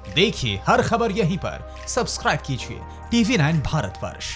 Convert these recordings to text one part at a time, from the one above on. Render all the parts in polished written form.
देखिए हर खबर यहीं पर, सब्सक्राइब कीजिए TV9 भारतवर्ष।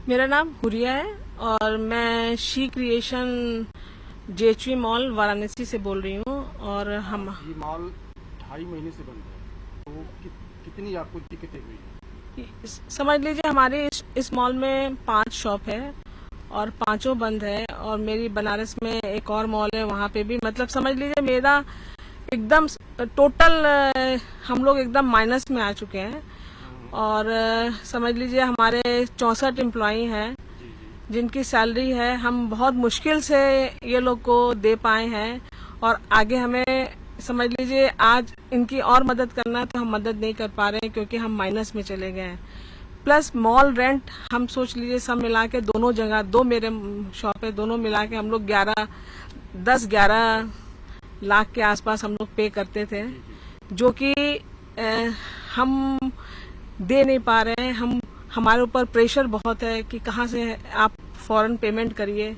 मेरा नाम हुरिया है और मैं she creation JHV mall Varanasi से बोल रही हूँ। और हम ये मॉल 2.5 महीने से बंद है, तो कितनी आपको दिक्कतें हुई? समझ लीजिए हमारे इस मॉल में 5 शॉप है और 5 बंद है। और मेरी बनारस में एक और मॉल है, वहाँ पे भी मतलब समझ लीजिए मेरा एकदम टोटल हम लोग एकदम माइनस में आ चुके हैं। और समझ लीजिए हमारे 64 एम्प्लॉई हैं जिनकी सैलरी है हम बहुत मुश्किल से ये लोग को दे पाए हैं। और आगे हमें समझ लीजिए आज इनकी और मदद करना तो हम मदद नहीं कर पा रहे हैं क्योंकि हम माइनस में चले गए हैं। प्लस मॉल रेंट हम सोच लीजिए सब मिला के दोनों जगह 2 मेरे शॉप है, दोनों मिला के हम लोग 10-11 लाख के आसपास हम लोग पे करते थे, जो कि हम दे नहीं पा रहे हैं। हमारे ऊपर प्रेशर बहुत है कि कहाँ से आप फौरन पेमेंट करिए,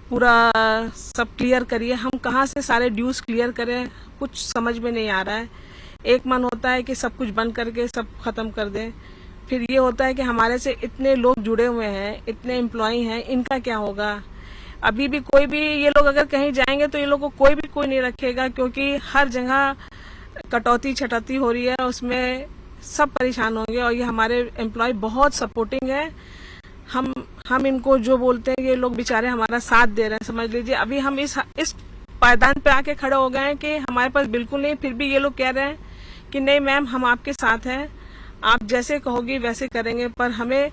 पूरा सब क्लियर करिए। हम कहाँ से सारे ड्यूज क्लियर करें, कुछ समझ में नहीं आ रहा है। एक मन होता है कि सब कुछ बंद करके सब खत्म कर दें, फिर ये होता है कि हमारे से इतने लोग जुड़े हुए हैं, इतने एम्प्लॉई हैं, इनका क्या होगा। अभी भी कोई भी ये लोग अगर कहीं जाएंगे तो ये लोग को कोई नहीं रखेगा क्योंकि हर जगह कटौती छटौती हो रही है, उसमें सब परेशान होंगे। और ये हमारे एम्प्लॉय बहुत सपोर्टिंग है, हम इनको जो बोलते हैं ये लोग बेचारे हमारा साथ दे रहे हैं। समझ लीजिए अभी हम इस पायदान पे आके खड़े हो गए हैं कि हमारे पास बिल्कुल नहीं, फिर भी ये लोग कह रहे हैं कि नहीं मैम हम आपके साथ हैं, आप जैसे कहोगी वैसे करेंगे। पर हमें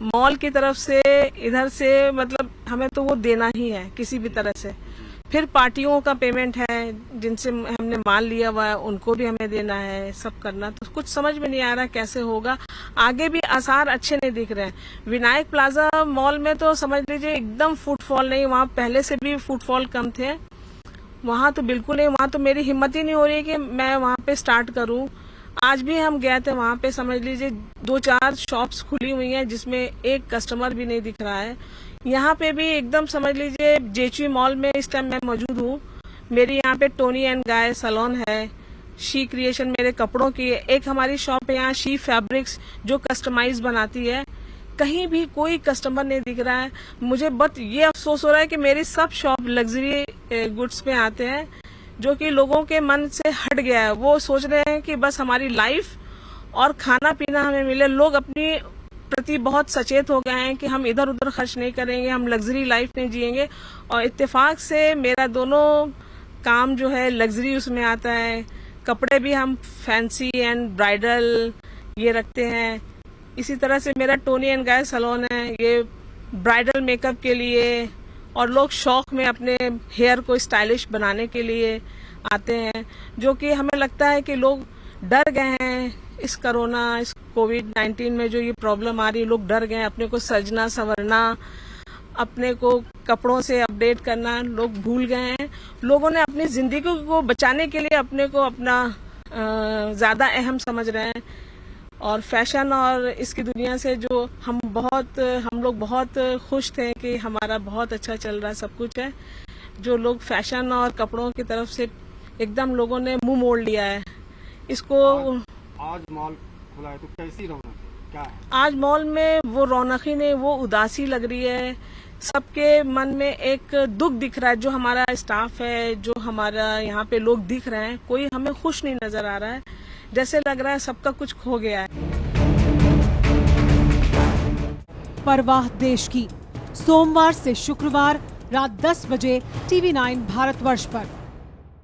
मॉल की तरफ से इधर से मतलब हमें तो वो देना ही है किसी भी तरह से। फिर पार्टियों का पेमेंट है जिनसे हमने माल लिया हुआ है, उनको भी हमें देना है, सब करना। तो कुछ समझ में नहीं आ रहा कैसे होगा। आगे भी आसार अच्छे नहीं दिख रहे हैं। विनायक प्लाजा मॉल में तो समझ लीजिए एकदम फुटफॉल नहीं, वहाँ पहले से भी फुटफॉल कम थे, वहाँ तो बिल्कुल नहीं। वहाँ तो मेरी हिम्मत ही नहीं हो रही है कि मैं वहाँ पे स्टार्ट करूँ। आज भी हम गए थे वहाँ पे, समझ लीजिए 2-4 शॉप्स खुली हुई हैं जिसमें एक कस्टमर भी नहीं दिख रहा है। यहाँ पे भी एकदम समझ लीजिए जेएचवी मॉल में इस टाइम मैं मौजूद हूँ। मेरी यहाँ पे टोनी एंड गाय सैलून है, शी क्रिएशन मेरे कपड़ों की है, एक हमारी शॉप है यहाँ शी फैब्रिक्स जो कस्टमाइज बनाती है। कहीं भी कोई कस्टमर नहीं दिख रहा है। मुझे बहुत ये अफसोस हो रहा है कि मेरी सब शॉप लग्जरी गुड्स पे आते हैं, जो कि लोगों के मन से हट गया है। वो सोच रहे हैं कि बस हमारी लाइफ और खाना पीना हमें मिले। लोग अपनी प्रति बहुत सचेत हो गए हैं कि हम इधर उधर खर्च नहीं करेंगे, हम लग्जरी लाइफ नहीं जिएंगे। और इत्तेफाक से मेरा दोनों काम जो है लग्जरी उसमें आता है। कपड़े भी हम फैंसी एंड ब्राइडल ये रखते हैं। इसी तरह से मेरा टोनी एंड गाय सैलून है, ये ब्राइडल मेकअप के लिए और लोग शौक में अपने हेयर को स्टाइलिश बनाने के लिए आते हैं, जो कि हमें लगता है कि लोग डर गए हैं इस कोरोना, इस कोविड-19 में जो ये प्रॉब्लम आ रही है। लोग डर गए हैं अपने को सजना संवरना, अपने को कपड़ों से अपडेट करना लोग भूल गए हैं। लोगों ने अपनी जिंदगी को बचाने के लिए अपने को अपना ज्यादा अहम समझ रहे हैं, और फैशन और इसकी दुनिया से जो हम लोग बहुत खुश थे कि हमारा बहुत अच्छा चल रहा सब कुछ है, जो लोग फैशन और कपड़ों की तरफ से एकदम लोगों ने मुंह मोड़ लिया है इसको। आज मॉल खुला है तो कैसी रौनक है, क्या है? आज मॉल में वो रौनक ही नहीं, वो उदासी लग रही है। सबके मन में एक दुख दिख रहा है। जो हमारा स्टाफ है, जो हमारा यहाँ पे लोग दिख रहे हैं, कोई हमें खुश नहीं नजर आ रहा है। जैसे लग रहा है सबका कुछ खो गया है। परवाह देश की, सोमवार से शुक्रवार रात 10 बजे TV9 भारतवर्ष पर।